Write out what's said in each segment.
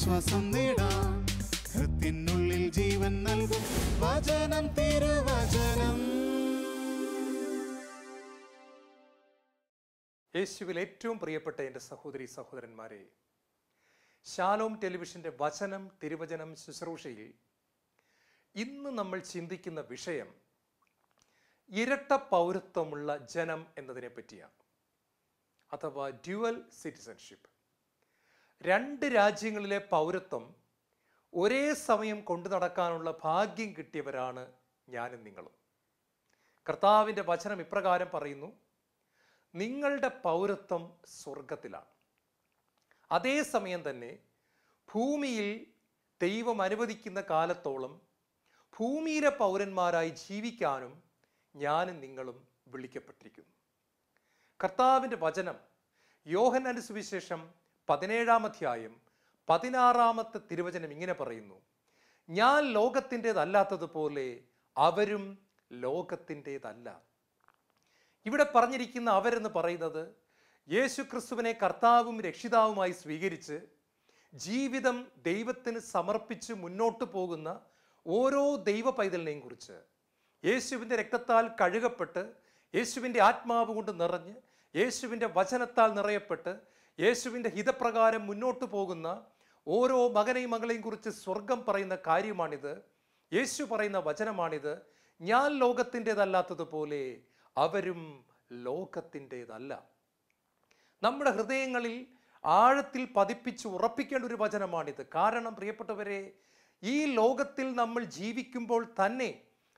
ആശ്വാസം നേടാം. ഹൃത്തിനുള്ളിൽ ജീവൻ നൽകും വചനം, തിരുവചനം. യേശുവിൽ ഏറ്റവും പ്രിയപ്പെട്ട എൻ്റെ സഹോദരി സഹോദരന്മാരെ, ശാലോം ടെലിവിഷൻ്റെ വചനം തിരുവചനം ശുശ്രൂഷയിൽ ഇന്ന് നമ്മൾ ചിന്തിക്കുന്ന വിഷയം ഇരട്ട പൗരത്വമുള്ള ജനം എന്നതിനെ പറ്റിയാണ്, അഥവാ ഡ്യുവൽ സിറ്റിസൺഷിപ്പ്. രണ്ട് രാജ്യങ്ങളിലെ പൗരത്വം ഒരേ സമയം കൊണ്ടു നടക്കാനുള്ള ഭാഗ്യം കിട്ടിയവരാണ് ഞാനും നിങ്ങളും. കർത്താവിൻ്റെ വചനം ഇപ്രകാരം പറയുന്നു: നിങ്ങളുടെ പൗരത്വം സ്വർഗത്തിലാണ്. അതേസമയം തന്നെ ഭൂമിയിൽ ദൈവം അനുവദിക്കുന്ന കാലത്തോളം ഭൂമിയിലെ പൗരന്മാരായി ജീവിക്കാനും ഞാനും നിങ്ങളും വിളിക്കപ്പെട്ടിരിക്കുന്നു. കർത്താവിൻ്റെ വചനം യോഹന്നാന്റെ സുവിശേഷം 17-ാം അധ്യായം 16-ാമത്തെ തിരുവചനം ഇങ്ങനെ പറയുന്നു: ഞാൻ ലോകത്തിൻ്റെതല്ലാത്തതുപോലെ അവരും ലോകത്തിൻ്റെതല്ല. ഇവിടെ പറഞ്ഞിരിക്കുന്ന അവരെന്ന് പറയുന്നത് യേശു ക്രിസ്തുവിനെ കർത്താവും രക്ഷിതാവുമായി സ്വീകരിച്ച് ജീവിതം ദൈവത്തിന് സമർപ്പിച്ച് മുന്നോട്ട് പോകുന്ന ഓരോ ദൈവ പൈതലിനെയും കുറിച്ച്, യേശുവിൻ്റെ രക്തത്താൽ കഴുകപ്പെട്ട് യേശുവിൻ്റെ ആത്മാവ് കൊണ്ട് നിറഞ്ഞ് യേശുവിൻ്റെ വചനത്താൽ നിറയപ്പെട്ട് യേശുവിൻ്റെ ഹിതപ്രകാരം മുന്നോട്ട് പോകുന്ന ഓരോ മകനെയും മകളെയും കുറിച്ച് സ്വർഗം പറയുന്ന കാര്യമാണിത്. യേശു പറയുന്ന വചനമാണിത്: ഞാൻ ലോകത്തിൻ്റെതല്ലാത്തതുപോലെ അവരും ലോകത്തിൻ്റെതല്ല. നമ്മുടെ ഹൃദയങ്ങളിൽ ആഴത്തിൽ പതിപ്പിച്ച് ഉറപ്പിക്കേണ്ട ഒരു വചനമാണിത്. കാരണം പ്രിയപ്പെട്ടവരെ, ഈ ലോകത്തിൽ നമ്മൾ ജീവിക്കുമ്പോൾ തന്നെ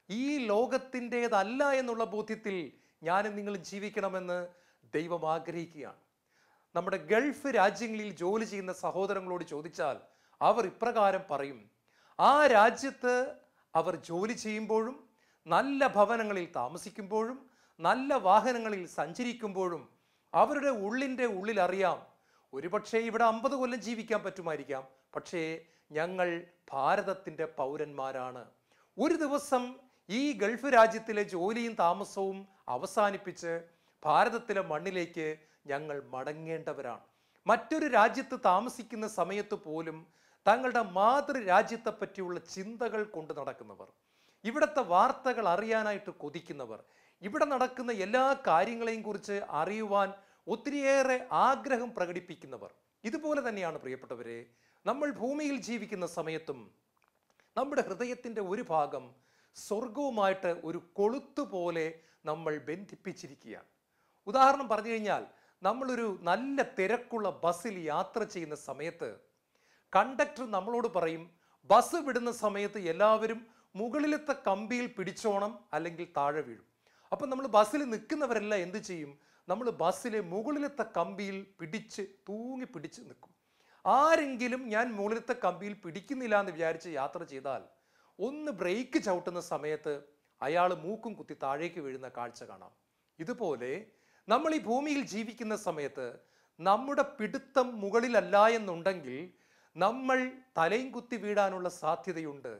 ഈ ലോകത്തിൻ്റെതല്ല എന്നുള്ള ബോധ്യത്തിൽ ഞാനും നിങ്ങളും ജീവിക്കണമെന്ന് ദൈവം ആഗ്രഹിക്കുകയാണ്. നമ്മുടെ ഗൾഫ് രാജ്യങ്ങളിൽ ജോലി ചെയ്യുന്ന സഹോദരങ്ങളോട് ചോദിച്ചാൽ അവർ ഇപ്രകാരം പറയും: ആ രാജ്യത്ത് അവർ ജോലി ചെയ്യുമ്പോഴും നല്ല ഭവനങ്ങളിൽ താമസിക്കുമ്പോഴും നല്ല വാഹനങ്ങളിൽ സഞ്ചരിക്കുമ്പോഴും അവരുടെ ഉള്ളിൻ്റെ ഉള്ളിൽ അറിയാം, ഒരുപക്ഷെ ഇവിടെ 50 കൊല്ലം ജീവിക്കാൻ പറ്റുമായിരിക്കാം, പക്ഷേ ഞങ്ങൾ ഭാരതത്തിൻ്റെ പൗരന്മാരാണ്. ഒരു ദിവസം ഈ ഗൾഫ് രാജ്യത്തിലെ ജോലിയും താമസവും അവസാനിപ്പിച്ച് ഭാരതത്തിലെ മണ്ണിലേക്ക് ഞങ്ങൾ മടങ്ങേണ്ടവരാണ്. മറ്റൊരു രാജ്യത്ത് താമസിക്കുന്ന സമയത്ത് പോലും തങ്ങളുടെ മാതൃരാജ്യത്തെ പറ്റിയുള്ള ചിന്തകൾ കൊണ്ട് നടക്കുന്നവർ, ഇവിടുത്തെ വാർത്തകൾ അറിയാനായിട്ട് കൊതിക്കുന്നവർ, ഇവിടെ നടക്കുന്ന എല്ലാ കാര്യങ്ങളെയും കുറിച്ച് അറിയുവാൻ ഒത്തിരിയേറെ ആഗ്രഹം പ്രകടിപ്പിക്കുന്നവർ. ഇതുപോലെ തന്നെയാണ് പ്രിയപ്പെട്ടവരെ, നമ്മൾ ഭൂമിയിൽ ജീവിക്കുന്ന സമയത്തും നമ്മുടെ ഹൃദയത്തിൻ്റെ ഒരു ഭാഗം സ്വർഗവുമായിട്ട് ഒരു കൊളുത്തുപോലെ നമ്മൾ ബന്ധിപ്പിച്ചിരിക്കുകയാണ്. ഉദാഹരണം പറഞ്ഞു കഴിഞ്ഞാൽ, നമ്മളൊരു നല്ല തിരക്കുള്ള ബസ്സിൽ യാത്ര ചെയ്യുന്ന സമയത്ത് കണ്ടക്ടർ നമ്മളോട് പറയും, ബസ് വിടുന്ന സമയത്ത് എല്ലാവരും മുകളിലത്തെ കമ്പിയിൽ പിടിച്ചോണം, അല്ലെങ്കിൽ താഴെ വീഴും. അപ്പം നമ്മൾ ബസ്സിൽ നിൽക്കുന്നവരെല്ലാം എന്ത് ചെയ്യും? നമ്മൾ ബസ്സിലെ മുകളിലത്തെ കമ്പിയിൽ തൂങ്ങി പിടിച്ച് നിൽക്കും. ആരെങ്കിലും ഞാൻ മുകളിലത്തെ കമ്പിയിൽ പിടിക്കുന്നില്ല എന്ന് വിചാരിച്ച് യാത്ര ചെയ്താൽ ഒന്ന് ബ്രേക്ക് ചവിട്ടുന്ന സമയത്ത് അയാൾ മൂക്കും കുത്തി താഴേക്ക് വീഴുന്ന കാഴ്ച കാണാം. ഇതുപോലെ നമ്മൾ ഈ ഭൂമിയിൽ ജീവിക്കുന്ന സമയത്ത് നമ്മുടെ പിടുത്തം മുകളിലല്ല എന്നുണ്ടെങ്കിൽ നമ്മൾ തലയും കുത്തി വീഴാനുള്ള സാധ്യതയുണ്ട്,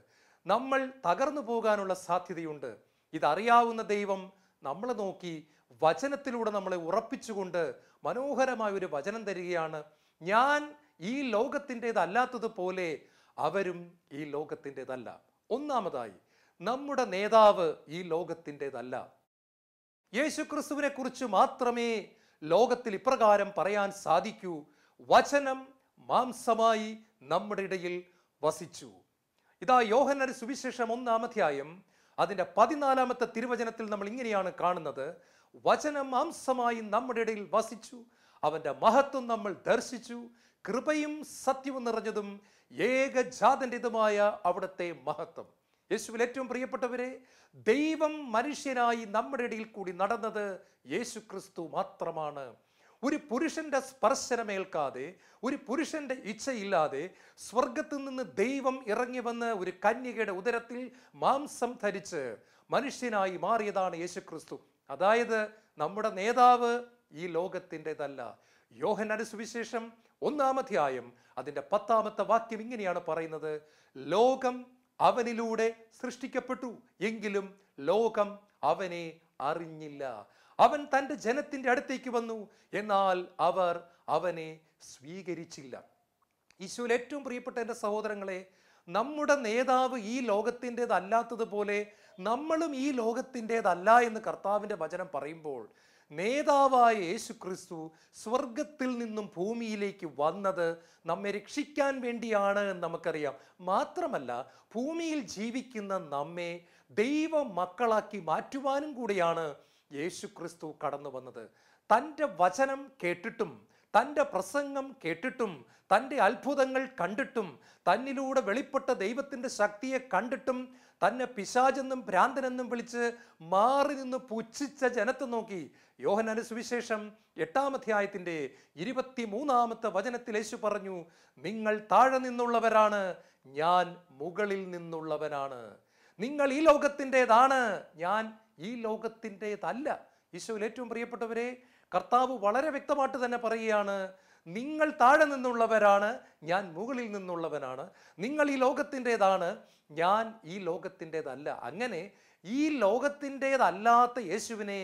നമ്മൾ തകർന്നു പോകാനുള്ള സാധ്യതയുണ്ട്. ഇതറിയാവുന്ന ദൈവം നമ്മളെ നോക്കി വചനത്തിലൂടെ നമ്മളെ ഉറപ്പിച്ചുകൊണ്ട് മനോഹരമായ ഒരു വചനം തരികയാണ്: ഞാൻ ഈ ലോകത്തിൻ്റെതല്ലാത്തതുപോലെ അവരും ഈ ലോകത്തിൻ്റെതല്ല. ഒന്നാമതായി, നമ്മുടെ നേതാവ് ഈ ലോകത്തിൻ്റെതല്ല. യേശുക്രിസ്തുവിനെ കുറിച്ച് മാത്രമേ ലോകത്തിൽ ഇപ്രകാരം പറയാൻ സാധിക്കൂ: വചനം മാംസമായി നമ്മുടെ ഇടയിൽ വസിച്ചു. ഇതാ യോഹന്നാന്റെ സുവിശേഷം 1-ാം അധ്യായം അതിൻ്റെ 14-ാമത്തെ തിരുവചനത്തിൽ നമ്മൾ ഇങ്ങനെയാണ് കാണുന്നത്: വചനം മാംസമായി നമ്മുടെ ഇടയിൽ വസിച്ചു, അവൻ്റെ മഹത്വം നമ്മൾ ദർശിച്ചു, കൃപയും സത്യവും നിറഞ്ഞതും ഏകജാതൻ്റെതുമായ അവിടുത്തെ മഹത്വം. യേശുവിൽ ഏറ്റവും പ്രിയപ്പെട്ടവരെ, ദൈവം മനുഷ്യനായി നമ്മുടെ ഇടയിൽ കൂടി നടന്നത് യേശു ക്രിസ്തു മാത്രമാണ്. ഒരു പുരുഷന്റെ സ്പർശനമേൽക്കാതെ, ഒരു പുരുഷന്റെ ഇച്ഛയില്ലാതെ സ്വർഗത്തിൽ നിന്ന് ദൈവം ഇറങ്ങി വന്ന് ഒരു കന്യകയുടെ ഉദരത്തിൽ മാംസം ധരിച്ച് മനുഷ്യനായി മാറിയതാണ് യേശു ക്രിസ്തു. അതായത് നമ്മുടെ നേതാവ് ഈ ലോകത്തിൻ്റെതല്ല. യോഹന്നാന്റെ സുവിശേഷം 1-ാം അധ്യായം അതിൻ്റെ 10-ാമത്തെ വാക്യം ഇങ്ങനെയാണ് പറയുന്നത്: ലോകം അവനിലൂടെ സൃഷ്ടിക്കപ്പെട്ടു, എങ്കിലും ലോകം അവനെ അറിഞ്ഞില്ല. അവൻ തൻ്റെ ജനത്തിൻ്റെ അടുത്തേക്ക് വന്നു, എന്നാൽ അവർ അവനെ സ്വീകരിച്ചില്ല. ഈശോയിൽ ഏറ്റവും പ്രിയപ്പെട്ട എൻ്റെ സഹോദരങ്ങളെ, നമ്മുടെ നേതാവ് ഈ ലോകത്തിൻ്റെതല്ലാത്തതുപോലെ നമ്മളും ഈ ലോകത്തിൻ്റെതല്ല എന്ന് കർത്താവിൻ്റെ വചനം പറയുമ്പോൾ, നേതാവായ യേശു ക്രിസ്തു സ്വർഗത്തിൽ നിന്നും ഭൂമിയിലേക്ക് വന്നത് നമ്മെ രക്ഷിക്കാൻ വേണ്ടിയാണ് എന്ന് നമുക്കറിയാം. മാത്രമല്ല, ഭൂമിയിൽ ജീവിക്കുന്ന നമ്മെ ദൈവ മക്കളാക്കി മാറ്റുവാനും കൂടിയാണ് യേശു ക്രിസ്തു കടന്നു വന്നത്. തൻ്റെ വചനം കേട്ടിട്ടും തൻ്റെ പ്രസംഗം കേട്ടിട്ടും തൻ്റെ അത്ഭുതങ്ങൾ കണ്ടിട്ടും തന്നിലൂടെ വെളിപ്പെട്ട ദൈവത്തിൻ്റെ ശക്തിയെ കണ്ടിട്ടും തന്നെ പിശാചെന്നും ഭ്രാന്തനെന്നും വിളിച്ച് മാറി നിന്ന് പുച്ഛിച്ച ജനത്തെ നോക്കി യോഹന്നാന്റെ സുവിശേഷം 8-ാം അധ്യായത്തിൻ്റെ 23-ാമത്തെ വചനത്തിൽ യേശു പറഞ്ഞു, നിങ്ങൾ താഴെ നിന്നുള്ളവരാണ്, ഞാൻ മുകളിൽ നിന്നുള്ളവനാണ്. നിങ്ങൾ ഈ ലോകത്തിൻ്റെതാണ്, ഞാൻ ഈ ലോകത്തിൻ്റെതല്ല. ഈശോയിൽ ഏറ്റവും പ്രിയപ്പെട്ടവരെ, കർത്താവ് വളരെ വ്യക്തമായിട്ട് തന്നെ പറയുകയാണ്, നിങ്ങൾ താഴെ നിന്നുള്ളവരാണ്, ഞാൻ മുകളിൽ നിന്നുള്ളവനാണ്. നിങ്ങൾ ഈ ലോകത്തിൻ്റെതാണ്, ഞാൻ ഈ ലോകത്തിൻ്റെതല്ല. അങ്ങനെ ഈ ലോകത്തിൻ്റെതല്ലാത്ത യേശുവിനെ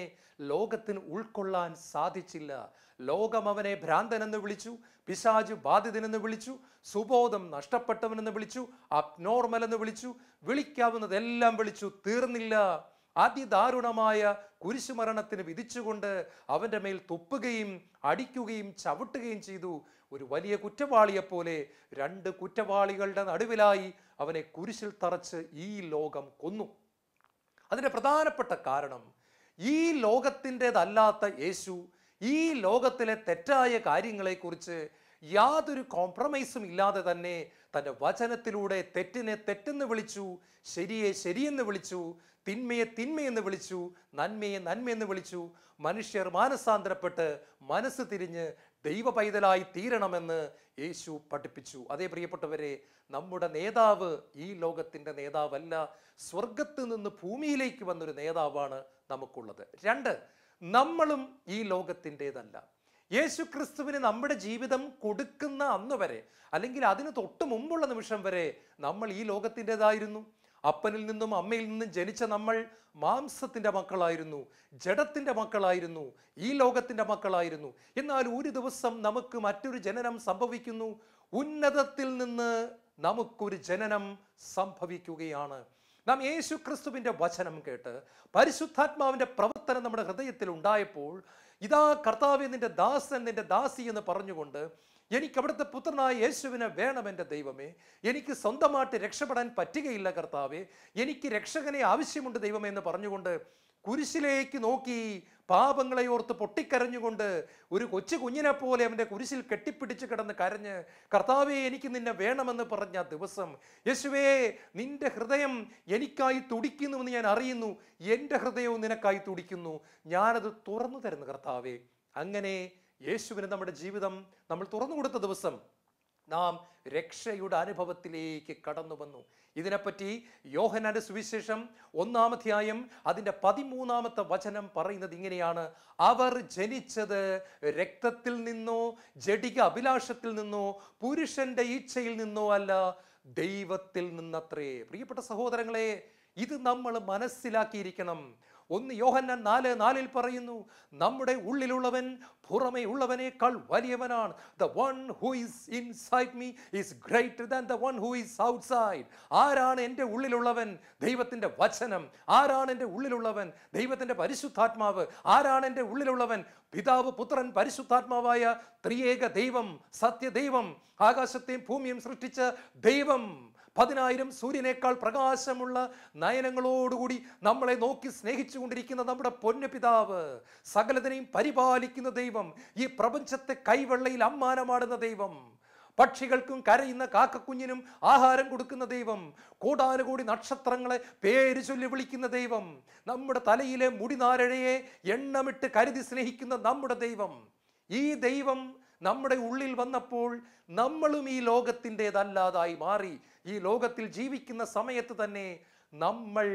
ലോകത്തിന് ഉൾക്കൊള്ളാൻ സാധിച്ചില്ല. ലോകം അവനെ ഭ്രാന്തനെന്ന് വിളിച്ചു, പിശാച് ബാധിതനെന്ന് വിളിച്ചു, സുബോധം നഷ്ടപ്പെട്ടവനെന്ന് വിളിച്ചു, അബ്നോർമൽ എന്ന് വിളിച്ചു, വിളിക്കാവുന്നതെല്ലാം വിളിച്ചു. തീർന്നില്ല. അതിദാരുണമായ കുരിശുമരണത്തിന് വിധിച്ചുകൊണ്ട് അവൻ്റെ മേൽ തുപ്പുകയും അടിക്കുകയും ചവിട്ടുകയും ചെയ്തു. ഒരു വലിയ കുറ്റവാളിയെപ്പോലെ 2 കുറ്റവാളികളുടെ നടുവിലായി അവനെ കുരിശിൽ തറച്ച് ഈ ലോകം കൊന്നു. അതിൻ്റെ പ്രധാനപ്പെട്ട കാരണം, ഈ ലോകത്തിൻ്റെതല്ലാത്ത യേശു ഈ ലോകത്തിലെ തെറ്റായ കാര്യങ്ങളെക്കുറിച്ച് യാതൊരു കോംപ്രമൈസും ഇല്ലാതെ തന്നെ തൻ്റെ വചനത്തിലൂടെ തെറ്റിനെ തെറ്റെന്ന് വിളിച്ചു, ശരിയെ ശരിയെന്ന് വിളിച്ചു, തിന്മയെ തിന്മയെന്ന് വിളിച്ചു, നന്മയെ നന്മയെന്ന് വിളിച്ചു. മനുഷ്യർ മാനസാന്തരപ്പെട്ട് മനസ്സ് തിരിഞ്ഞ് ദൈവ പൈതലായി തീരണമെന്ന് യേശു പഠിപ്പിച്ചു. അതേ പ്രിയപ്പെട്ടവരെ, നമ്മുടെ നേതാവ് ഈ ലോകത്തിൻ്റെ നേതാവല്ല, സ്വർഗത്ത് നിന്ന് ഭൂമിയിലേക്ക് വന്നൊരു നേതാവാണ് നമുക്കുള്ളത്. 2, നമ്മളും ഈ ലോകത്തിൻ്റെതല്ല. യേശു ക്രിസ്തുവിന് നമ്മുടെ ജീവിതം കൊടുക്കുന്ന അന്ന് വരെ, അല്ലെങ്കിൽ അതിന് തൊട്ട് മുമ്പുള്ള നിമിഷം വരെ നമ്മൾ ഈ ലോകത്തിൻ്റെതായിരുന്നു. അപ്പനിൽ നിന്നും അമ്മയിൽ നിന്നും ജനിച്ച നമ്മൾ മാംസത്തിൻ്റെ മക്കളായിരുന്നു, ജഡത്തിൻ്റെ മക്കളായിരുന്നു, ഈ ലോകത്തിൻ്റെ മക്കളായിരുന്നു. എന്നാൽ ഒരു ദിവസം നമുക്ക് മറ്റൊരു ജനനം സംഭവിക്കുന്നു. ഉന്നതത്തിൽ നിന്ന് നമുക്കൊരു ജനനം സംഭവിക്കുകയാണ്. നാം യേശു ക്രിസ്തുവിൻ്റെ വചനം കേട്ട് പരിശുദ്ധാത്മാവിൻ്റെ പ്രവർത്തനം നമ്മുടെ ഹൃദയത്തിൽ ഉണ്ടായപ്പോൾ, ഇതാ കർത്താവേ നിന്റെ ദാസൻ നിന്റെ ദാസി എന്ന് പറഞ്ഞുകൊണ്ട്, എനിക്ക് അവിടുത്തെ പുത്രനായ യേശുവിനെ വേണം എൻ്റെ ദൈവമേ, എനിക്ക് സ്വന്തമായിട്ട് രക്ഷപ്പെടാൻ പറ്റുകയില്ല കർത്താവേ, എനിക്ക് രക്ഷകനെ ആവശ്യമുണ്ട് ദൈവമേ എന്ന് പറഞ്ഞുകൊണ്ട് കുരിശിലേക്ക് നോക്കി പാപങ്ങളെ ഓർത്ത് പൊട്ടിക്കരഞ്ഞുകൊണ്ട് ഒരു കൊച്ചു കുഞ്ഞിനെ പോലെ അവൻ്റെ കുരിശിൽ കെട്ടിപ്പിടിച്ച് കിടന്ന് കരഞ്ഞ്, കർത്താവേ എനിക്ക് നിന്നെ വേണമെന്ന് പറഞ്ഞ ദിവസം, യേശുവേ നിന്റെ ഹൃദയം എനിക്കായി തുടിക്കുന്നുവെന്ന് ഞാൻ അറിയുന്നു, എൻ്റെ ഹൃദയവും നിനക്കായി തുടിക്കുന്നു, ഞാനത് തുറന്നു തരുന്നു കർത്താവേ. അങ്ങനെ യേശുവിന് നമ്മുടെ ജീവിതം നമ്മൾ തുറന്നു കൊടുത്ത ദിവസം നാം രക്ഷയുടെ അനുഭവത്തിലേക്ക് കടന്നു വന്നു. ഇതിനെപ്പറ്റി യോഹന്നാന്റെ സുവിശേഷം 1-ാം അധ്യായം അതിൻ്റെ 13-ാമത്തെ വചനം പറയുന്നത് ഇങ്ങനെയാണ്, അവർ ജനിച്ചത് രക്തത്തിൽ നിന്നോ ജഡിക അഭിലാഷത്തിൽ നിന്നോ പുരുഷന്റെ ഇച്ഛയിൽ നിന്നോ അല്ല, ദൈവത്തിൽ നിന്നത്രേ. പ്രിയപ്പെട്ട സഹോദരങ്ങളെ, ഇത് നമ്മൾ മനസ്സിലാക്കിയിരിക്കണം. 1 യോഹന്നാൻ 4:4 പറയുന്നു, നമ്മുടെ ഉള്ളിലുള്ളവൻ പുറമേ ഉള്ളവനേക്കാൾ വലിയവനാണ്. The one who is inside me is greater than the one who is outside. ആരാണ് എൻ്റെ ഉള്ളിലുള്ളവൻ? ദൈവത്തിൻ്റെ വചനം. ആരാണ് എൻ്റെ ഉള്ളിലുള്ളവൻ? ദൈവത്തിൻ്റെ പരിശുദ്ധാത്മാവ്. ആരാണ് എൻ്റെ ഉള്ളിലുള്ളവൻ? പിതാവ്, പുത്രൻ, പരിശുദ്ധാത്മാവായ ത്രിയേക ദൈവം, സത്യദൈവം, ആകാശത്തെയും ഭൂമിയും സൃഷ്ടിച്ച ദൈവം. 10,000 സൂര്യനേക്കാൾ പ്രകാശമുള്ള നയനങ്ങളോടുകൂടി നമ്മളെ നോക്കി സ്നേഹിച്ചു കൊണ്ടിരിക്കുന്ന നമ്മുടെ പൊന്നു പിതാവ്, സകലതിനെയും പരിപാലിക്കുന്ന ദൈവം, ഈ പ്രപഞ്ചത്തെ കൈവെള്ളയിൽ അമ്മാനമാടുന്ന ദൈവം, പക്ഷികൾക്കും കരയുന്ന കാക്കക്കുഞ്ഞിനും ആഹാരം കൊടുക്കുന്ന ദൈവം, കോടാനുകോടി നക്ഷത്രങ്ങളെ പേര് ചൊല്ലി വിളിക്കുന്ന ദൈവം, നമ്മുടെ തലയിലെ മുടിനാരഴയെ എണ്ണമിട്ട് കരുതി സ്നേഹിക്കുന്ന നമ്മുടെ ദൈവം. ഈ ദൈവം നമ്മുടെ ഉള്ളിൽ വന്നപ്പോൾ നമ്മളും ഈ ലോകത്തിൻ്റെതല്ലാതായി മാറി. ഈ ലോകത്തിൽ ജീവിക്കുന്ന സമയത്ത് തന്നെ നമ്മൾ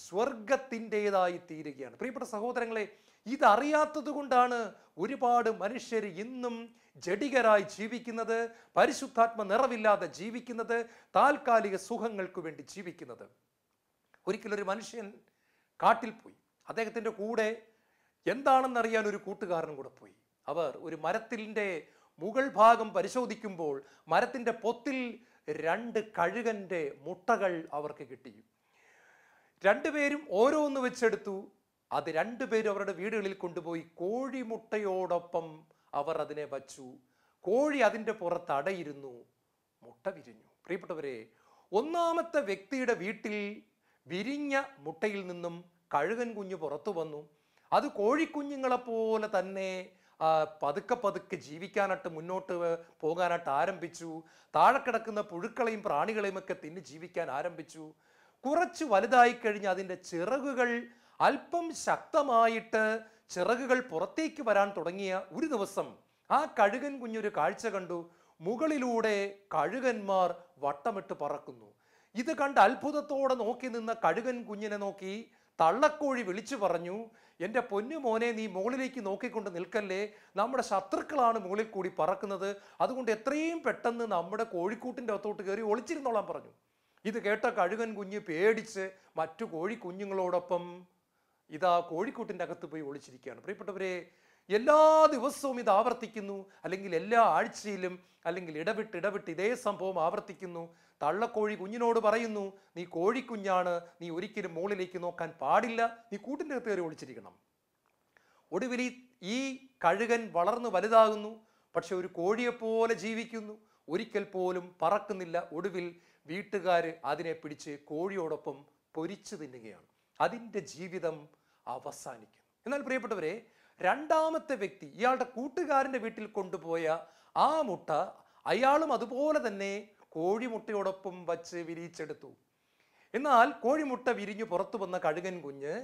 സ്വർഗത്തിൻ്റെതായി തീരുകയാണ്. പ്രിയപ്പെട്ട സഹോദരങ്ങളെ, ഇതറിയാത്തത് കൊണ്ടാണ് ഒരുപാട് മനുഷ്യർ ഇന്നും ജഡികരായി ജീവിക്കുന്നത്, പരിശുദ്ധാത്മ നിറവില്ലാതെ ജീവിക്കുന്നത്, താൽക്കാലിക സുഖങ്ങൾക്ക് വേണ്ടി ജീവിക്കുന്നത്. ഒരിക്കലൊരു മനുഷ്യൻ കാട്ടിൽ പോയി. അദ്ദേഹത്തിൻ്റെ കൂടെ എന്താണെന്നറിയാൻ ഒരു കൂട്ടുകാരനും കൂടെ പോയി. അവർ ഒരു മരത്തിൻ്റെ മുകൾ ഭാഗം പരിശോധിക്കുമ്പോൾ മരത്തിൻ്റെ പൊത്തിൽ 2 കഴുകൻ്റെ മുട്ടകൾ അവർക്ക് കിട്ടി. രണ്ടുപേരും ഓരോന്ന് വെച്ചെടുത്തു. അത് രണ്ടുപേരും അവരുടെ വീടുകളിൽ കൊണ്ടുപോയി കോഴിമുട്ടയോടൊപ്പം അവർ അതിനെ വച്ചു. കോഴി അതിൻ്റെ പുറത്ത് അടയിരുന്നു, മുട്ട വിരിഞ്ഞു. പ്രിയപ്പെട്ടവരെ, ഒന്നാമത്തെ വ്യക്തിയുടെ വീട്ടിൽ വിരിഞ്ഞ മുട്ടയിൽ നിന്നും കഴുകൻ കുഞ്ഞ് പുറത്തു വന്നു. അത് കോഴിക്കുഞ്ഞുങ്ങളെപ്പോലെ തന്നെ പതുക്കെ പതുക്കെ ജീവിക്കാനായിട്ട് മുന്നോട്ട് പോകാനായിട്ട് ആരംഭിച്ചു. താഴെ കിടക്കുന്ന പുഴുക്കളെയും പ്രാണികളെയും ഒക്കെ തിന്ന് ജീവിക്കാൻ ആരംഭിച്ചു. കുറച്ച് വലുതായി കഴിഞ്ഞ് അതിൻ്റെ ചിറകുകൾ അല്പം ശക്തമായിട്ട് ചിറകുകൾ പുറത്തേക്ക് വരാൻ തുടങ്ങിയ ഒരു ദിവസം ആ കഴുകൻ കുഞ്ഞൊരു കാഴ്ച കണ്ടു. മുകളിലൂടെ കഴുകന്മാർ വട്ടമിട്ട് പറക്കുന്നു. ഇത് കണ്ട് അത്ഭുതത്തോടെ നോക്കി നിന്ന കഴുകൻ കുഞ്ഞിനെ നോക്കി തള്ളക്കോഴി വിളിച്ചു പറഞ്ഞു, എൻ്റെ പൊന്നു മോനെ, നീ മുകളിലേക്ക് നോക്കിക്കൊണ്ട് നിൽക്കല്ലേ, നമ്മുടെ ശത്രുക്കളാണ് മുകളിൽ കൂടി പറക്കുന്നത്, അതുകൊണ്ട് എത്രയും പെട്ടെന്ന് നമ്മുടെ കോഴിക്കൂട്ടിൻ്റെ അകത്തോട്ട് കയറി ഒളിച്ചിരുന്നോളാൻ പറഞ്ഞു. ഇത് കേട്ട കഴുകൻ കുഞ്ഞ് പേടിച്ച് മറ്റു കോഴിക്കുഞ്ഞുങ്ങളോടൊപ്പം ഇതാ കോഴിക്കൂട്ടിൻ്റെ അകത്ത് പോയി ഒളിച്ചിരിക്കുകയാണ്. പ്രിയപ്പെട്ടവരെ, എല്ലാ ദിവസവും ഇത് ആവർത്തിക്കുന്നു, അല്ലെങ്കിൽ എല്ലാ ആഴ്ചയിലും അല്ലെങ്കിൽ ഇടവിട്ട് ഇതേ സംഭവം ആവർത്തിക്കുന്നു. തള്ളക്കോഴി കുഞ്ഞിനോട് പറയുന്നു, നീ കോഴിക്കുഞ്ഞാണ്, നീ ഒരിക്കലും മുകളിലേക്ക് നോക്കാൻ പാടില്ല, നീ കൂട്ടിൻ്റെ അകത്ത് കയറി ഒളിച്ചിരിക്കണം. ഒടുവിൽ ഈ കഴുകൻ വളർന്നു വലുതാകുന്നു, പക്ഷെ ഒരു കോഴിയെപ്പോലെ ജീവിക്കുന്നു, ഒരിക്കൽ പോലും പറക്കുന്നില്ല. ഒടുവിൽ വീട്ടുകാർ അതിനെ പിടിച്ച് കോഴിയോടൊപ്പം പൊരിച്ചു തിന്നുകയാണ്. അതിൻ്റെ ജീവിതം അവസാനിക്കുന്നു. എന്നാൽ പ്രിയപ്പെട്ടവരെ, രണ്ടാമത്തെ വ്യക്തി ഇയാളുടെ കൂട്ടുകാരൻ്റെ വീട്ടിൽ കൊണ്ടുപോയ ആ മുട്ട അയാളും അതുപോലെ തന്നെ കോഴിമുട്ടയോടൊപ്പം വച്ച് വിരിയിച്ചെടുത്തു. എന്നാൽ കോഴിമുട്ട വിരിഞ്ഞു പുറത്തു വന്ന കഴുകൻ കുഞ്ഞ്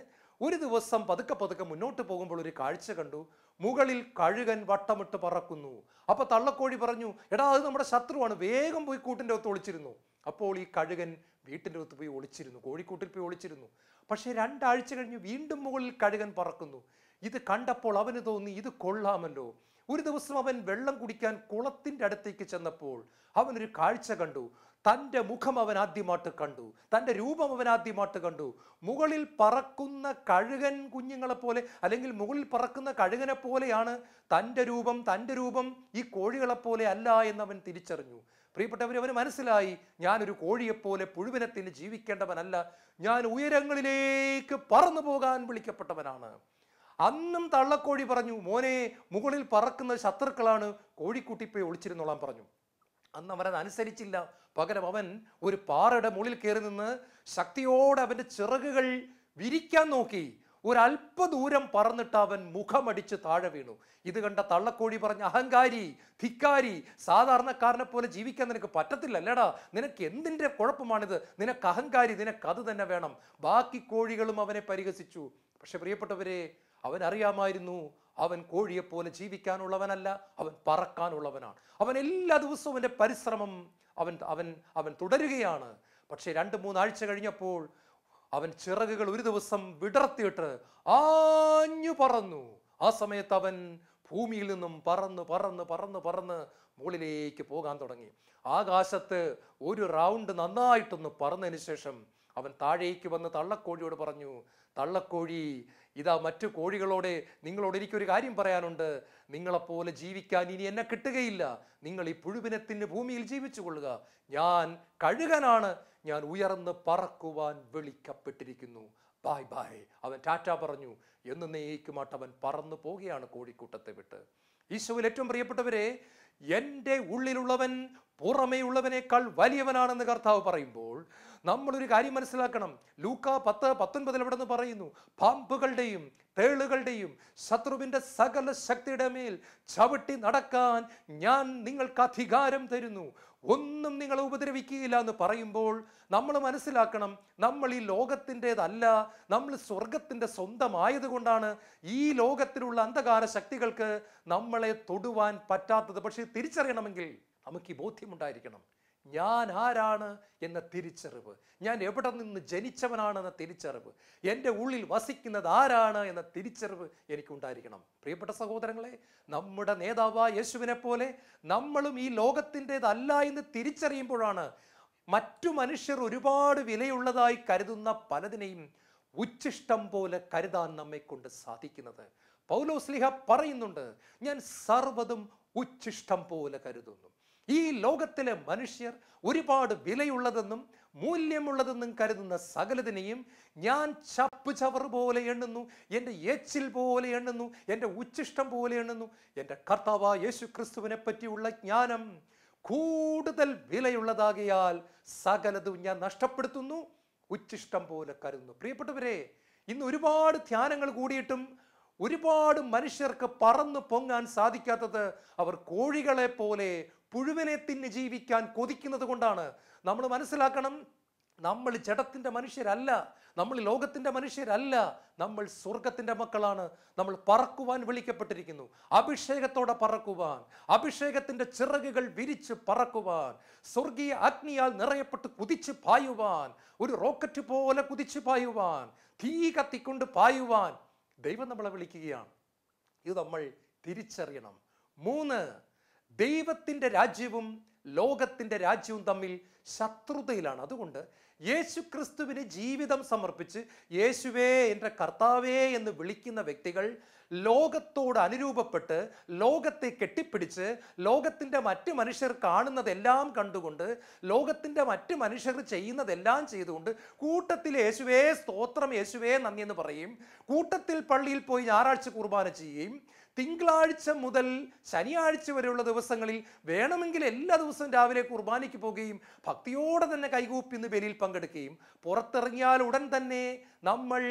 ഒരു ദിവസം പതുക്കെ പതുക്കെ മുന്നോട്ട് പോകുമ്പോൾ ഒരു കാഴ്ച കണ്ടു. മുകളിൽ കഴുകൻ വട്ടമിട്ട് പറക്കുന്നു. അപ്പൊ തള്ളക്കോഴി പറഞ്ഞു, എടാ, അത് നമ്മുടെ ശത്രുവാണ്, വേഗം പോയി കൂട്ടിൻ്റെ അകത്ത് ഒളിച്ചിരുന്നു. അപ്പോൾ ഈ കഴുകൻ വീട്ടിൻ്റെ അകത്ത് പോയി ഒളിച്ചിരുന്നു, കോഴിക്കൂട്ടിൽ പോയി ഒളിച്ചിരുന്നു. പക്ഷേ 2 ആഴ്ച കഴിഞ്ഞ് വീണ്ടും മുകളിൽ കഴുകൻ പറക്കുന്നു. ഇത് കണ്ടപ്പോൾ അവന് തോന്നി, ഇത് കൊള്ളാമല്ലോ. ഒരു ദിവസം അവൻ വെള്ളം കുടിക്കാൻ കുളത്തിൻ്റെ അടുത്തേക്ക് ചെന്നപ്പോൾ അവനൊരു കാഴ്ച കണ്ടു. തൻ്റെ മുഖം അവൻ ആദ്യമായിട്ട് കണ്ടു, തൻ്റെ രൂപം അവൻ ആദ്യമായിട്ട് കണ്ടു. മുകളിൽ പറക്കുന്ന കഴുകൻ കുഞ്ഞുങ്ങളെ പോലെ, അല്ലെങ്കിൽ മുകളിൽ പറക്കുന്ന കഴുകനെ പോലെയാണ് തൻ്റെ രൂപം ഈ കോഴികളെപ്പോലെ അല്ല എന്നവൻ തിരിച്ചറിഞ്ഞു. പ്രിയപ്പെട്ടവർ, അവന് മനസ്സിലായി, ഞാനൊരു കോഴിയെപ്പോലെ പുഴുവിനെ തിന്ന് ജീവിക്കേണ്ടവനല്ല, ഞാൻ ഉയരങ്ങളിലേക്ക് പറന്നു പോകാൻ വിളിക്കപ്പെട്ടവനാണ്. അന്നും തള്ളക്കോഴി പറഞ്ഞു, മോനെ, മുകളിൽ പറക്കുന്ന ശത്രുക്കളാണ്, കോഴിക്കുട്ടിപ്പോയി ഒളിച്ചിരുന്നോളാൻ പറഞ്ഞു. അന്ന് അവനത് അനുസരിച്ചില്ല. പകരം അവൻ ഒരു പാറയുടെ മുകളിൽ കയറി നിന്ന് ശക്തിയോടെ അവൻ്റെ ചിറകുകൾ വിരിക്കാൻ നോക്കി. ഒരല്പ ദൂരം പറന്നിട്ട് അവൻ മുഖമടിച്ച് താഴെ വീണു. ഇത് കണ്ട തള്ളക്കോഴി പറഞ്ഞു, അഹങ്കാരി, ധിക്കാരി, സാധാരണക്കാരനെ പോലെ ജീവിക്കാൻ നിനക്ക് പറ്റത്തില്ല അല്ലേടാ, നിനക്ക് എന്തിൻ്റെ കുഴപ്പമാണിത്, നിനക്ക് അഹങ്കാരി, നിനക്കത് തന്നെ വേണം. ബാക്കി കോഴികളും അവനെ പരിഹസിച്ചു. പക്ഷെ പ്രിയപ്പെട്ടവരെ, അവൻ അറിയാമായിരുന്നു, അവൻ കോഴിയെപ്പോലെ ജീവിക്കാനുള്ളവനല്ല, അവൻ പറക്കാനുള്ളവനാണ്. അവൻ എല്ലാ ദിവസവും അവൻ്റെ പരിശ്രമം അവൻ തുടരുകയാണ്. പക്ഷെ 2-3 ആഴ്ച കഴിഞ്ഞപ്പോൾ അവൻ ചിറകുകൾ ഒരു ദിവസം വിടർത്തിയിട്ട് ആഞ്ഞു പറന്നു. ആ സമയത്ത് അവൻ ഭൂമിയിൽ നിന്നും പറന്ന് മുകളിലേക്ക് പോകാൻ തുടങ്ങി. ആകാശത്ത് ഒരു റൗണ്ട് നന്നായിട്ടൊന്ന് പറന്നതിന് ശേഷം അവൻ താഴേക്ക് വന്ന് തള്ളക്കോഴിയോട് പറഞ്ഞു, തള്ളക്കോഴി, ഇതാ മറ്റു കോഴികളോട് നിങ്ങളോട് എനിക്കൊരു കാര്യം പറയാനുണ്ട്. നിങ്ങളെപ്പോലെ ജീവിക്കാൻ ഇനി എന്നെ കിട്ടുകയില്ല. നിങ്ങൾ ഈ പുഴുവിനെ തിന്ന് ഭൂമിയിൽ ജീവിച്ചു കൊള്ളുക. ഞാൻ കഴുകനാണ്, ഞാൻ ഉയർന്ന് പറക്കുവാൻ വിളിക്കപ്പെട്ടിരിക്കുന്നു. Bye bye. അവൻ ടാറ്റ പറഞ്ഞു. എന്നേക്കുമായിട്ട് അവൻ പറന്നു പോവുകയാണ് കോഴിക്കൂട്ടത്തെ വിട്ട്. ഈശോയിൽ ഏറ്റവും പ്രിയപ്പെട്ടവരെ, എൻ്റെ ഉള്ളിലുള്ളവൻ പുറമേ ഉള്ളവനേക്കാൾ വലിയവനാണെന്ന് കർത്താവ് പറയുമ്പോൾ നമ്മളൊരു കാര്യം മനസ്സിലാക്കണം. ലൂക്കാ 10:19 അവിടെ നിന്ന് പറയുന്നു, പാമ്പുകളുടെയും തേളുകളുടെയും ശത്രുവിൻ്റെ സകല ശക്തിയുടെ മേൽ ചവിട്ടി നടക്കാൻ ഞാൻ നിങ്ങൾക്ക് അധികാരം തരുന്നു, ഒന്നും നിങ്ങളെ ഉപദ്രവിക്കുകയില്ല എന്ന് പറയുമ്പോൾ നമ്മൾ മനസ്സിലാക്കണം, നമ്മൾ ഈ ലോകത്തിൻ്റെതല്ല, നമ്മൾ സ്വർഗത്തിൻ്റെ സ്വന്തമായതുകൊണ്ടാണ് ഈ ലോകത്തിലുള്ള അന്ധകാര ശക്തികൾക്ക് നമ്മളെ തൊടുവാൻ പറ്റാത്തത്. പക്ഷേ തിരിച്ചറിയണമെങ്കിൽ നമുക്ക് ഈ ബോധ്യമുണ്ടായിരിക്കണം, ഞാൻ ആരാണ് എന്ന തിരിച്ചറിവ്, ഞാൻ എവിടെ നിന്ന് ജനിച്ചവനാണെന്ന തിരിച്ചറിവ്, എൻ്റെ ഉള്ളിൽ വസിക്കുന്നത് ആരാണ് എന്ന തിരിച്ചറിവ് എനിക്കുണ്ടായിരിക്കണം. പ്രിയപ്പെട്ട സഹോദരങ്ങളെ, നമ്മുടെ നേതാവായ യേശുവിനെ പോലെ നമ്മളും ഈ ലോകത്തിൻ്റെതല്ല എന്ന് തിരിച്ചറിയുമ്പോഴാണ് മറ്റു മനുഷ്യർ ഒരുപാട് വിലയുള്ളതായി കരുതുന്ന പലതിനെയും ഉച്ഛിഷ്ടം പോലെ കരുതാൻ നമ്മെ കൊണ്ട് സാധിക്കുന്നത്. പൗലോസ്ലിഹ പറയുന്നുണ്ട്, ഞാൻ സർവ്വതും ഉച്ഛിഷ്ടം പോലെ കരുതുന്നു. ഈ ലോകത്തിലെ മനുഷ്യർ ഒരുപാട് വിലയുള്ളതെന്നും മൂല്യമുള്ളതെന്നും കരുതുന്ന സകലതിനെയും ഞാൻ ചപ്പ് ചവറ് പോലെ എണ്ണുന്നു, എൻ്റെ എച്ചിൽ പോലെ എണ്ണുന്നു, എൻ്റെ ഉച്ഛിഷ്ടം പോലെ എണ്ണുന്നു. എൻ്റെ കർത്താവായ യേശു ക്രിസ്തുവിനെ പറ്റിയുള്ള ജ്ഞാനം കൂടുതൽ വിലയുള്ളതാകിയാൽ സകലതും ഞാൻ നഷ്ടപ്പെടുത്തുന്നു, ഉച്ഛിഷ്ടം പോലെ കരുതുന്നു. പ്രിയപ്പെട്ടവരെ, ഇന്ന് ഒരുപാട് ധ്യാനങ്ങൾ കൂടിയിട്ടും ഒരുപാട് മനുഷ്യർക്ക് പറന്നു പൊങ്ങാൻ സാധിക്കാത്തത് അവർ കോഴികളെ പോലെ പുഴുവിനെ തിന്ന് ജീവിക്കാൻ കൊതിക്കുന്നത് കൊണ്ടാണ്. നമ്മൾ മനസ്സിലാക്കണം, നമ്മൾ ജഡത്തിൻ്റെ മനുഷ്യരല്ല, നമ്മൾ ലോകത്തിൻ്റെ മനുഷ്യരല്ല, നമ്മൾ സ്വർഗത്തിൻ്റെ മക്കളാണ്. നമ്മൾ പറക്കുവാൻ വിളിക്കപ്പെട്ടിരിക്കുന്നു, അഭിഷേകത്തോടെ പറക്കുവാൻ, അഭിഷേകത്തിൻ്റെ ചിറകുകൾ വിരിച്ച് പറക്കുവാൻ, സ്വർഗീയ അഗ്നിയാൽ നിറയപ്പെട്ട് കുതിച്ച് പായുവാൻ, ഒരു റോക്കറ്റ് പോലെ കുതിച്ച് പായുവാൻ, തീ കത്തിക്കൊണ്ട് പായുവാൻ ദൈവം നമ്മളെ വിളിക്കുകയാണ്. ഇത് നമ്മൾ തിരിച്ചറിയണം. 3, ദൈവത്തിൻ്റെ രാജ്യവും ലോകത്തിൻ്റെ രാജ്യവും തമ്മിൽ ശത്രുതയിലാണ്. അതുകൊണ്ട് യേശു ക്രിസ്തുവിന് ജീവിതം സമർപ്പിച്ച് യേശുവേ എൻ്റെ കർത്താവേ എന്ന് വിളിക്കുന്ന വ്യക്തികൾ ലോകത്തോട് അനുരൂപപ്പെട്ട് ലോകത്തെ കെട്ടിപ്പിടിച്ച് ലോകത്തിൻ്റെ മറ്റ് മനുഷ്യർ കാണുന്നതെല്ലാം കണ്ടുകൊണ്ട് ലോകത്തിൻ്റെ മറ്റ് മനുഷ്യർ ചെയ്യുന്നതെല്ലാം ചെയ്തുകൊണ്ട് കൂട്ടത്തിൽ യേശുവേ സ്തോത്രം, യേശുവേ നന്ദി എന്ന് പറയും. കൂട്ടത്തിൽ പള്ളിയിൽ പോയി ഞായറാഴ്ച കുർബാന ചെയ്യുകയും തിങ്കളാഴ്ച മുതൽ ശനിയാഴ്ച വരെയുള്ള ദിവസങ്ങളിൽ വേണമെങ്കിൽ എല്ലാ ദിവസവും രാവിലെ കുർബാനയ്ക്ക് പോവുകയും ഭക്തിയോടെ തന്നെ കൈകൂപ്പി ഇന്ന് ബലിയിൽ പങ്കെടുക്കുകയും പുറത്തിറങ്ങിയാൽ ഉടൻ തന്നെ നമ്മൾ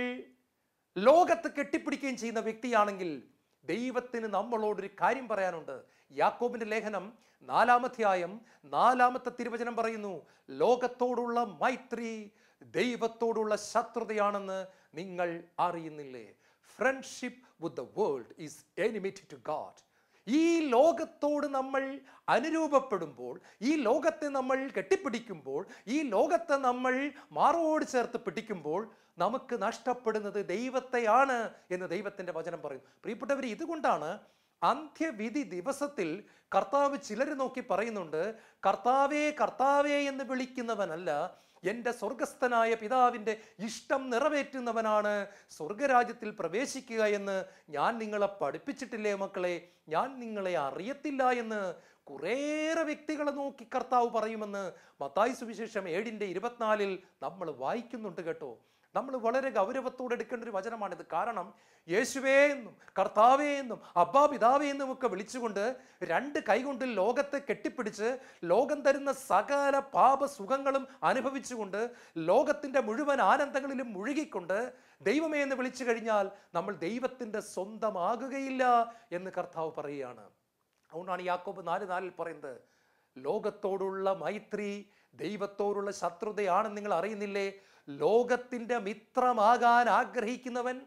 ലോകത്ത് കെട്ടിപ്പിടിക്കുകയും ചെയ്യുന്ന വ്യക്തിയാണെങ്കിൽ ദൈവത്തിന് നമ്മളോടൊരു കാര്യം പറയാനുണ്ട്. യാക്കോബിന്റെ ലേഖനം 4-ാം അധ്യായം 4-ാമത്തെ തിരുവചനം പറയുന്നു, ലോകത്തോടുള്ള മൈത്രി ദൈവത്തോടുള്ള ശത്രുതയാണെന്ന് നിങ്ങൾ അറിയുന്നില്ലേ? Friendship with the world is enmity to God. ഈ ലോകത്തോട് നമ്മൾ അനുരൂപപ്പെടുമ്പോൾ, ഈ ലോകത്തെ നമ്മൾ കെട്ടിപ്പിടിക്കുമ്പോൾ, ഈ ലോകത്തെ നമ്മൾ മാറോട് ചേർത്ത് പിടിക്കുമ്പോൾ നമുക്ക് നഷ്ടപ്പെടുന്നത് ദൈവത്തെയാണ് എന്ന് ദൈവത്തിൻ്റെ വചനം പറയും. പ്രിയപ്പെട്ടവർ, ഇതുകൊണ്ടാണ് അന്ത്യവിധി ദിവസത്തിൽ കർത്താവ് ചിലരെ നോക്കി പറയുന്നുണ്ട്, കർത്താവേ കർത്താവേ എന്ന് വിളിക്കുന്നവനല്ല, എൻ്റെ സ്വർഗസ്ഥനായ പിതാവിൻ്റെ ഇഷ്ടം നിറവേറ്റുന്നവനാണ് സ്വർഗരാജ്യത്തിൽ പ്രവേശിക്കുക എന്ന് ഞാൻ നിങ്ങളെ പഠിപ്പിച്ചിട്ടില്ലേ മക്കളെ? ഞാൻ നിങ്ങളെ അറിയത്തില്ല എന്ന് കുറേയേറെ വ്യക്തികളെ നോക്കി കർത്താവ് പറയുമെന്ന് മത്തായി സുവിശേഷം 7:24 നമ്മൾ വായിക്കുന്നുണ്ട് കേട്ടോ. നമ്മൾ വളരെ ഗൗരവത്തോടെ എടുക്കേണ്ട ഒരു വചനമാണിത്. കാരണം യേശുവേ എന്നും കർത്താവേ എന്നും അബ്ബാ പിതാവേ എന്നും ഒക്കെ വിളിച്ചുകൊണ്ട് 2 കൈകൊണ്ട് ലോകത്തെ കെട്ടിപ്പിടിച്ച് ലോകം തരുന്ന സകല പാപസുഖങ്ങളും അനുഭവിച്ചുകൊണ്ട് ലോകത്തിൻ്റെ മുഴുവൻ ആനന്ദങ്ങളിലും മുഴുകിക്കൊണ്ട് ദൈവമേ എന്ന് വിളിച്ചു കഴിഞ്ഞാൽ നമ്മൾ ദൈവത്തിൻ്റെ സ്വന്തമാകുകയില്ല എന്ന് കർത്താവ് പറയുകയാണ്. അതുകൊണ്ടാണ് യാക്കോബ് 4:4 പറയുന്നത്, ലോകത്തോടുള്ള മൈത്രി ദൈവത്തോടുള്ള ശത്രുതയാണെന്ന് നിങ്ങൾ അറിയുന്നില്ലേ? ലോകത്തിൻ്റെ മിത്രമാകാൻ ആഗ്രഹിക്കുന്നവൻ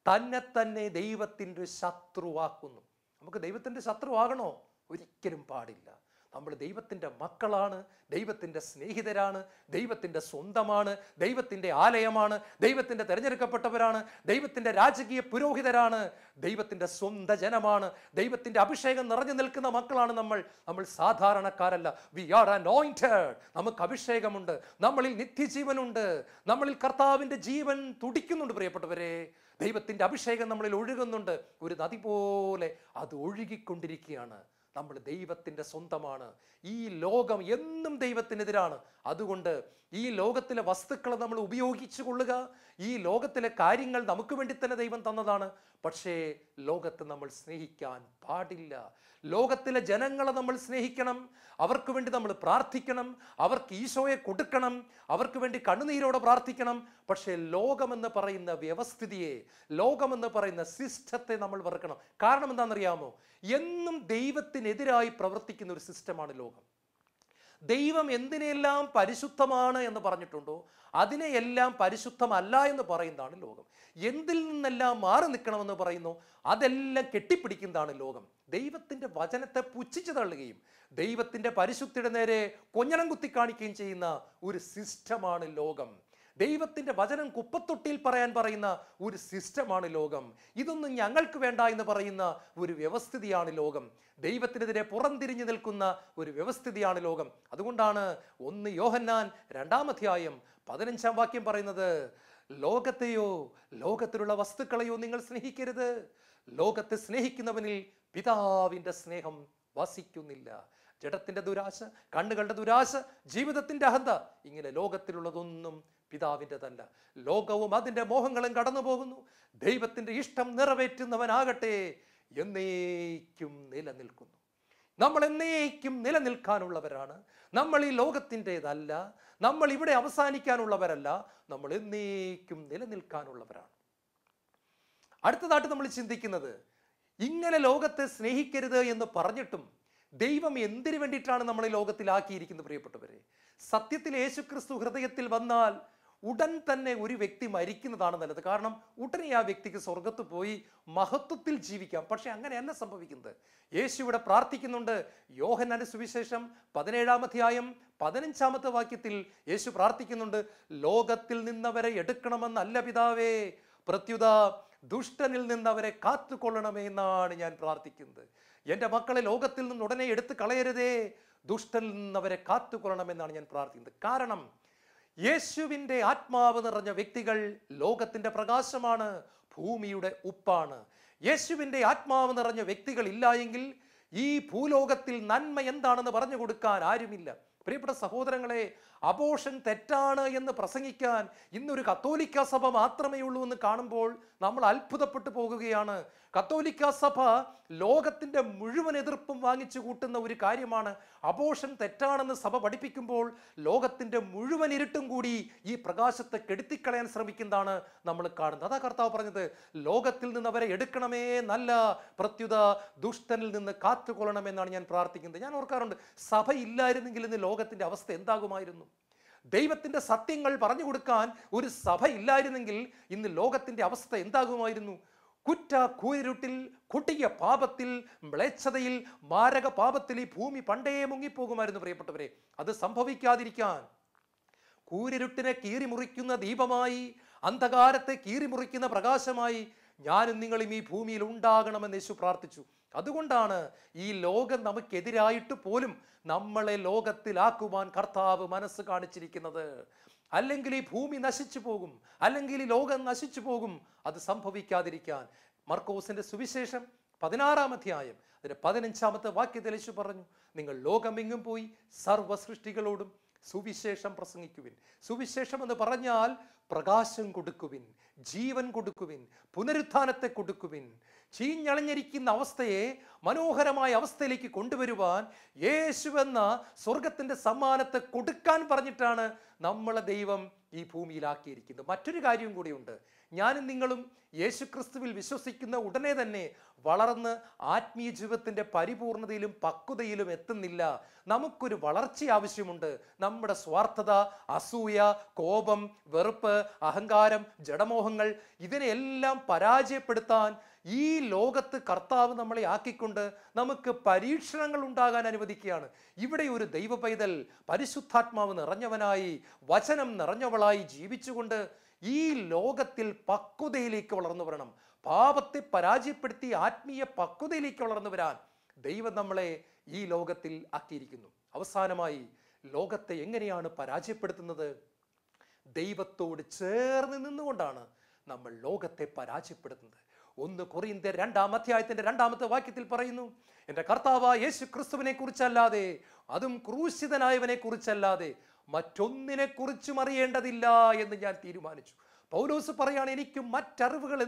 തന്നെ തന്നെ ദൈവത്തിൻ്റെ ശത്രുവാക്കുന്നു. നമുക്ക് ദൈവത്തിൻ്റെ ശത്രുവാകണോ? ഒരിക്കലും പാടില്ല. നമ്മൾ ദൈവത്തിൻ്റെ മക്കളാണ്, ദൈവത്തിൻ്റെ സ്നേഹിതരാണ്, ദൈവത്തിൻ്റെ സ്വന്തമാണ്, ദൈവത്തിൻ്റെ ആലയമാണ്, ദൈവത്തിൻ്റെ തിരഞ്ഞെടുക്കപ്പെട്ടവരാണ്, ദൈവത്തിൻ്റെ രാജകീയ പുരോഹിതരാണ്, ദൈവത്തിൻ്റെ സ്വന്തം ജനമാണ്, ദൈവത്തിൻ്റെ അഭിഷേകം നിറഞ്ഞു നിൽക്കുന്ന മക്കളാണ് നമ്മൾ. നമ്മൾ സാധാരണക്കാരല്ല. V R anointed. നമുക്ക് അഭിഷേകമുണ്ട്, നമ്മളിൽ നിത്യജീവനുണ്ട്, നമ്മളിൽ കർത്താവിൻ്റെ ജീവൻ തുടിക്കുന്നുണ്ട്. പ്രിയപ്പെട്ടവരെ, ദൈവത്തിൻ്റെ അഭിഷേകം നമ്മളിൽ ഒഴുകുന്നുണ്ട്. ഒരു നദി പോലെ അത് ഒഴുകിക്കൊണ്ടിരിക്കുകയാണ്. നമ്മൾ ദൈവത്തിൻ്റെ സ്വന്തമാണ്. ഈ ലോകം എന്നും ദൈവത്തിനെതിരാണ്. അതുകൊണ്ട് ഈ ലോകത്തിലെ വസ്തുക്കളെ നമ്മൾ ഉപയോഗിച്ചു കൊള്ളുക. ഈ ലോകത്തിലെ കാര്യങ്ങൾ നമുക്ക് വേണ്ടി തന്നെ ദൈവം തന്നതാണ്. പക്ഷേ ലോകത്തെ നമ്മൾ സ്നേഹിക്കാൻ പാടില്ല. ലോകത്തിലെ ജനങ്ങളെ നമ്മൾ സ്നേഹിക്കണം, അവർക്ക് വേണ്ടി നമ്മൾ പ്രാർത്ഥിക്കണം, അവർക്ക് ഈശോയെ കൊടുക്കണം, അവർക്ക് വേണ്ടി കണ്ണുനീരോടെ പ്രാർത്ഥിക്കണം. പക്ഷേ ലോകമെന്ന് പറയുന്ന വ്യവസ്ഥിതിയെ, ലോകമെന്ന് പറയുന്ന സിസ്റ്റത്തെ നമ്മൾ വെറുക്കണം. കാരണം എന്താണെന്നറിയാമോ? എന്നും ദൈവത്തിനെതിരായി പ്രവർത്തിക്കുന്ന ഒരു സിസ്റ്റമാണ് ലോകം. ദൈവം എന്തിനെല്ലാം പരിശുദ്ധമാണ് എന്ന് പറഞ്ഞിട്ടുണ്ടോ അതിനെയെല്ലാം പരിശുദ്ധമല്ല എന്ന് പറയുന്നതാണ് ലോകം. എന്തിൽ നിന്നെല്ലാം മാറി നിൽക്കണമെന്ന് പറയുന്നു അതെല്ലാം കെട്ടിപ്പിടിക്കുന്നതാണ് ലോകം. ദൈവത്തിൻ്റെ വചനത്തെ പുച്ഛിച്ചു തള്ളുകയും ദൈവത്തിൻ്റെ പരിശുദ്ധിയുടെ നേരെ കൊഞ്ഞണം കുത്തി കാണിക്കുകയും ചെയ്യുന്ന ഒരു സിസ്റ്റമാണ് ലോകം. ദൈവത്തിൻ്റെ വചനം കുപ്പത്തൊട്ടിയിൽ പറയാൻ പറയുന്ന ഒരു സിസ്റ്റമാണ് ലോകം. ഇതൊന്നും ഞങ്ങൾക്ക് വേണ്ട എന്ന് പറയുന്ന ഒരു വ്യവസ്ഥിതിയാണ് ലോകം. ദൈവത്തിനെതിരെ പുറംതിരിഞ്ഞു നിൽക്കുന്ന ഒരു വ്യവസ്ഥിതിയാണ് ലോകം. അതുകൊണ്ടാണ് 1 യോഹന്നാൻ 2-ാം അധ്യായം 15-ാം വാക്യം പറയുന്നത്, ലോകത്തെയോ ലോകത്തിലുള്ള വസ്തുക്കളെയോ നിങ്ങൾ സ്നേഹിക്കരുത്. ലോകത്തെ സ്നേഹിക്കുന്നവനിൽ പിതാവിൻ്റെ സ്നേഹം വസിക്കുന്നില്ല. ജഡത്തിന്റെ ദുരാശ, കണ്ണുകളുടെ ദുരാശ, ജീവിതത്തിന്റെ അഹന്ത, ഇങ്ങനെ ലോകത്തിലുള്ളതൊന്നും പിതാവിൻ്റെതല്ല. ലോകവും അതിൻ്റെ മോഹങ്ങളും കടന്നു പോകുന്നു. ദൈവത്തിന്റെ ഇഷ്ടം നിറവേറ്റുന്നവനാകട്ടെ എന്നേക്കും നിലനിൽക്കുന്നു. നമ്മൾ എന്നേക്കും നിലനിൽക്കാനുള്ളവരാണ്. നമ്മൾ ഈ ലോകത്തിൻ്റെതല്ല. നമ്മൾ ഇവിടെ അവസാനിക്കാനുള്ളവരല്ല. നമ്മൾ എന്നേക്കും നിലനിൽക്കാനുള്ളവരാണ്. അടുത്തതായിട്ട് നമ്മൾ ചിന്തിക്കുന്നത്, ഇങ്ങനെ ലോകത്തെ സ്നേഹിക്കരുത് എന്ന് പറഞ്ഞിട്ടും ദൈവം എന്തിനു വേണ്ടിയിട്ടാണ് നമ്മളെ ലോകത്തിലാക്കിയിരിക്കുന്നത്? പ്രിയപ്പെട്ടവരെ, സത്യത്തിൽ യേശുക്രിസ്തു ഹൃദയത്തിൽ വന്നാൽ ഉടൻ തന്നെ ഒരു വ്യക്തി മരിക്കുന്നതാണ് നല്ലത്. കാരണം ഉടനെ ആ വ്യക്തിക്ക് സ്വർഗത്ത് പോയി മഹത്വത്തിൽ ജീവിക്കാം. പക്ഷെ അങ്ങനെയല്ല സംഭവിക്കുന്നത്. യേശു ഇവിടെ പ്രാർത്ഥിക്കുന്നുണ്ട്. യോഹന്നാന്റെ സുവിശേഷം 17-ാം അധ്യായം 15-ാമത്തെ വാക്യത്തിൽ യേശു പ്രാർത്ഥിക്കുന്നുണ്ട്, ലോകത്തിൽ നിന്നവരെ എടുക്കണമെന്നല്ല പിതാവേ, പ്രത്യുത ദുഷ്ടനിൽ നിന്നവരെ കാത്തുകൊള്ളണമേ എന്നാണ് ഞാൻ പ്രാർത്ഥിക്കുന്നത്. എൻ്റെ മക്കളെ ലോകത്തിൽ നിന്ന് ഉടനെ എടുത്തു കളയരുതേ, ദുഷ്ടനിൽ നിന്നവരെ കാത്തുകൊള്ളണമെന്നാണ് ഞാൻ പ്രാർത്ഥിക്കുന്നത്. കാരണം യേശുവിൻ്റെ ആത്മാവ് നിറഞ്ഞ വ്യക്തികൾ ലോകത്തിൻ്റെ പ്രകാശമാണ്, ഭൂമിയുടെ ഉപ്പാണ്. യേശുവിൻ്റെ ആത്മാവ് നിറഞ്ഞ വ്യക്തികൾ ഇല്ല എങ്കിൽ ഈ ഭൂലോകത്തിൽ നന്മ എന്താണെന്ന് പറഞ്ഞു കൊടുക്കാൻ ആരുമില്ല. പ്രിയപ്പെട്ട സഹോദരങ്ങളെ, അബോർഷൻ തെറ്റാണ് എന്ന് പ്രസംഗിക്കാൻ ഇന്നൊരു കത്തോലിക്ക സഭ മാത്രമേ ഉള്ളൂ എന്ന് കാണുമ്പോൾ നമ്മൾ അത്ഭുതപ്പെട്ടു പോകുകയാണ്. കത്തോലിക്ക സഭ ലോകത്തിൻ്റെ മുഴുവൻ എതിർപ്പും വാങ്ങിച്ചു കൂട്ടുന്ന ഒരു കാര്യമാണ്. അബോർഷൻ തെറ്റാണെന്ന് സഭ പഠിപ്പിക്കുമ്പോൾ ലോകത്തിൻ്റെ മുഴുവൻ ഇരുട്ടും കൂടി ഈ പ്രകാശത്തെ കെടുത്തിക്കളയാൻ ശ്രമിക്കുന്നതാണ് നമ്മൾ കാണുന്നത്. അതാ കർത്താവ് പറഞ്ഞത്, ലോകത്തിൽ നിന്ന് അവരെ എടുക്കണമേ നല്ല, പ്രത്യുത ദുഷ്ടനിൽ നിന്ന് കാത്തുകൊള്ളണമെന്നാണ് ഞാൻ പ്രാർത്ഥിക്കുന്നത്. ഞാൻ ഓർക്കാറുണ്ട്, സഭ ഇല്ലായിരുന്നെങ്കിൽ ഇന്ന് ലോകത്തിൻ്റെ അവസ്ഥ എന്താകുമായിരുന്നു? ദൈവത്തിൻ്റെ സത്യങ്ങൾ പറഞ്ഞു കൊടുക്കാൻ ഒരു സഭ ഇല്ലായിരുന്നെങ്കിൽ ഇന്ന് ലോകത്തിൻ്റെ അവസ്ഥ എന്താകുമായിരുന്നു? കൂരിരുട്ടിൽ, കൊടിയ പാപത്തിൽ, മ്ലേച്ഛതയിൽ, മാരക പാപത്തിൽ ഈ ഭൂമി പണ്ടേ മുങ്ങിപ്പോകുമായിരുന്നു. പ്രിയപ്പെട്ടവരെ, അത് സംഭവിക്കാതിരിക്കാൻ കൂരിരുട്ടിനെ കീറിമുറിക്കുന്ന ദീപമായി, അന്ധകാരത്തെ കീറിമുറിക്കുന്ന പ്രകാശമായി ഞാനും നിങ്ങളും ഈ ഭൂമിയിൽ ഉണ്ടാകണമെന്ന് യേശു പ്രാർത്ഥിച്ചു. അതുകൊണ്ടാണ് ഈ ലോകം നമുക്കെതിരായിട്ട് പോലും നമ്മളെ ലോകത്തിലാക്കുവാൻ കർത്താവ് മനസ്സ് കാണിച്ചിരിക്കുന്നത്. അല്ലെങ്കിൽ ഈ ഭൂമി നശിച്ചു പോകും, അല്ലെങ്കിൽ ഈ ലോകം നശിച്ചു പോകും. അത് സംഭവിക്കാതിരിക്കാൻ മർക്കോസിന്റെ സുവിശേഷം 16-ാം അധ്യായം അതിന്റെ 15-ാമത്തെ വാക്യത്തിൽ യേശു പറഞ്ഞു, നിങ്ങൾ ലോകമെങ്ങും പോയി സർവ്വ സൃഷ്ടികളോടും സുവിശേഷം പ്രസംഗിക്കുവിൻ. സുവിശേഷം എന്ന് പറഞ്ഞാൽ പ്രകാശം കൊടുക്കുവിൻ, ജീവൻ കൊടുക്കുവിൻ, പുനരുത്ഥാനത്തെ കൊടുക്കുവിൻ. ചീഞ്ഞളിഞ്ഞിരിക്കുന്ന അവസ്ഥയെ മനോഹരമായ അവസ്ഥയിലേക്ക് കൊണ്ടുവരുവാൻ യേശുവെന്ന സ്വർഗത്തിൻ്റെ സമ്മാനത്തെ കൊടുക്കാൻ പറഞ്ഞിട്ടാണ് നമ്മളെ ദൈവം ഈ ഭൂമിയിലാക്കിയിരിക്കുന്നത്. മറ്റൊരു കാര്യം കൂടിയുണ്ട്. ഞാനും നിങ്ങളും യേശുക്രിസ്തുവിൽ വിശ്വസിക്കുന്ന ഉടനെ തന്നെ വളർന്ന് ആത്മീയ ജീവിതത്തിൻ്റെ പരിപൂർണതയിലും പക്വതയിലും എത്തുന്നില്ല. നമുക്കൊരു വളർച്ച ആവശ്യമുണ്ട്. നമ്മുടെ സ്വാർത്ഥത, അസൂയ, കോപം, വെറുപ്പ്, അഹങ്കാരം, ജഡമോഹങ്ങൾ, ഇതിനെല്ലാം പരാജയപ്പെടുത്താൻ ഈ ലോകത്ത് കർത്താവ് നമ്മളെ ആക്കിക്കൊണ്ട് നമുക്ക് പരീക്ഷണങ്ങൾ ഉണ്ടാകാൻ അനുവദിക്കുകയാണ്. ഇവിടെ ഒരു ദൈവ പൈതൽ പരിശുദ്ധാത്മാവ് നിറഞ്ഞവനായി, വചനം നിറഞ്ഞവളായി ജീവിച്ചുകൊണ്ട് ഈ ലോകത്തിൽ പക്വതയിലേക്ക് വളർന്നു വരണം. പാപത്തെ പരാജയപ്പെടുത്തി ആത്മീയ പക്വതയിലേക്ക് വളർന്നു വരാൻ ദൈവം നമ്മളെ ഈ ലോകത്തിൽ ആക്കിയിരിക്കുന്നു. അവസാനമായി ലോകത്തെ എങ്ങനെയാണ് പരാജയപ്പെടുത്തുന്നത്? ദൈവത്തോട് ചേർന്ന് നിന്നുകൊണ്ടാണ് നമ്മൾ ലോകത്തെ പരാജയപ്പെടുത്തുന്നത്. 1 കൊറിന്ത്യർ 2-ാം അധ്യായത്തിന്റെ 2-ാമത്തെ വാക്യത്തിൽ പറയുന്നു, എൻ്റെ കർത്താവായ യേശു ക്രിസ്തുവിനെ കുറിച്ചല്ലാതെ, അതും ക്രൂശിതനായവനെ കുറിച്ചല്ലാതെ മറ്റൊന്നിനെ കുറിച്ചും അറിയേണ്ടതില്ല എന്ന് ഞാൻ തീരുമാനിച്ചു. പൗലോസ് പറയാണ്, എനിക്ക് മറ്ററിവുകൾ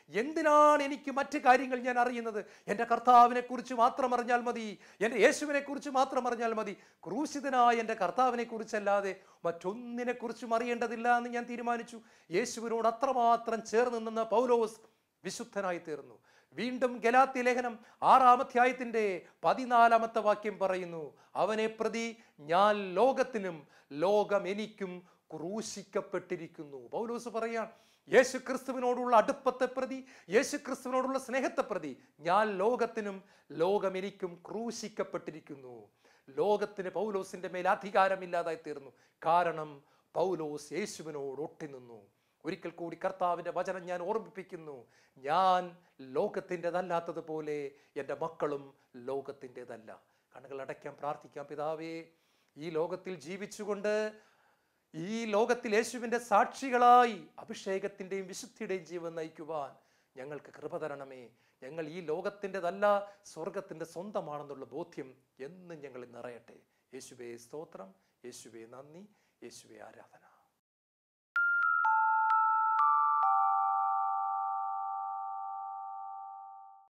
എന്തിനാണ് എനിക്ക് മറ്റു കാര്യങ്ങൾ ഞാൻ അറിയുന്നത്? എൻ്റെ കർത്താവിനെ കുറിച്ച് മാത്രം അറിഞ്ഞാൽ മതി, എൻ്റെ യേശുവിനെ കുറിച്ച് മാത്രം അറിഞ്ഞാൽ മതി. ക്രൂശിതനായ എൻ്റെ കർത്താവിനെ കുറിച്ചല്ലാതെ മറ്റൊന്നിനെ കുറിച്ചും അറിയേണ്ടതില്ല എന്ന് ഞാൻ തീരുമാനിച്ചു. യേശുവിനോട് അത്രമാത്രം ചേർന്ന് നിന്ന പൗലോസ് വിശുദ്ധനായി തീർന്നു. വീണ്ടും ഗലാത്യ ലേഖനം 6-ാം അധ്യായത്തിന്റെ 14-ാമത്തെ വാക്യം പറയുന്നു, അവനെ പ്രതി ഞാൻ ലോകത്തിനും ലോകം എനിക്കും ക്രൂശിക്കപ്പെട്ടിരിക്കുന്നു. പൗലോസ് പറയാൻ, യേശു ക്രിസ്തുവിനോടുള്ള അടുപ്പത്തെ പ്രതി, യേശു ക്രിസ്തുവിനോടുള്ള സ്നേഹത്തെ പ്രതി ഞാൻ ലോകത്തിനും ലോകം എനിക്കും ക്രൂശിക്കപ്പെട്ടിരിക്കുന്നു. ലോകത്തിന് പൗലോസിന്റെ മേൽ അധികാരമില്ലാതായി തീർന്നു. കാരണം പൗലോസ് യേശുവിനോട് ഒട്ടിനിന്നു. ഒരിക്കൽ കൂടി കർത്താവിൻ്റെ വചനം ഞാൻ ഓർമ്മിപ്പിക്കുന്നു, ഞാൻ ലോകത്തിൻ്റെതല്ലാത്തതുപോലെ എൻ്റെ മക്കളും ലോകത്തിൻ്റെതല്ല. കണ്ണുകൾ അടയ്ക്കാം, പ്രാർത്ഥിക്കാം. പിതാവേ, ഈ ലോകത്തിൽ ജീവിച്ചുകൊണ്ട് ഈ ലോകത്തിൽ യേശുവിൻ്റെ സാക്ഷികളായി അഭിഷേകത്തിൻ്റെയും വിശുദ്ധിയുടെയും ജീവൻ നയിക്കുവാൻ ഞങ്ങൾക്ക് കൃപ തരണമേ. ഞങ്ങൾ ഈ ലോകത്തിൻ്റെതല്ല, സ്വർഗത്തിൻ്റെ സ്വന്തമാണെന്നുള്ള ബോധ്യം എന്നും ഞങ്ങളിൽ നിറയട്ടെ. യേശുവേ സ്തോത്രം, യേശുവേ നന്ദി, യേശുവേ ആരാധന.